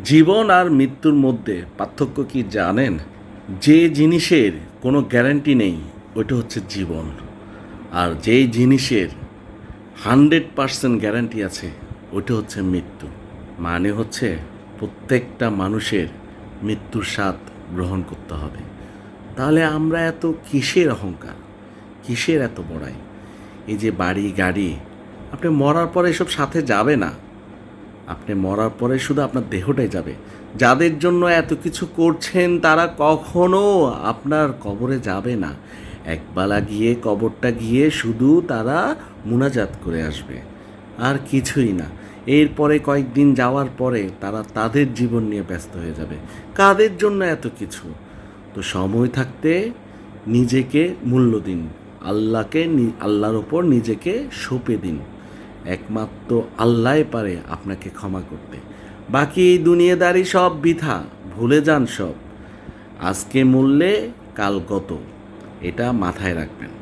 জীবন আর মৃত্যুর মধ্যে পার্থক্য কি জানেন? যে জিনিসের কোনো গ্যারান্টি নেই ওইটা হচ্ছে জীবন, আর যেই জিনিসের 100% গ্যারান্টি আছে ওইটা হচ্ছে মৃত্যু। মানে হচ্ছে প্রত্যেকটা মানুষের মৃত্যুর স্বাদ গ্রহণ করতে হবে। তাহলে আমরা এত কিসের অহংকার, কিসের এত বড়াই? এই যে বাড়ি গাড়ি, আপনি মরার পরে এসব সাথে যাবে না। আপনি মরার পরে শুধু আপনার দেহটাই যাবে। যাদের জন্য এত কিছু করছেন তারা কখনো আপনার কবরে যাবে না। একবেলা গিয়ে কবরটা গিয়ে শুধু তারা মুনাজাত করে আসবে, আর কিছুই না। এরপরে কয়েকদিন যাওয়ার পরে তারা তাদের জীবন নিয়ে ব্যস্ত হয়ে যাবে। কাদের জন্য এত কিছু? তো সময় থাকতে নিজেকে মূল্য দিন, আল্লাহর ওপর নিজেকে সঁপে দিন। একমাত্র আল্লাহই পারে আপনাকে ক্ষমা করতে। বাকি এই দুনিয়াদারি সব বৃথা, ভুলে যান সব। আজকে মূল্যে কাল গত, এটা মাথায় রাখবেন।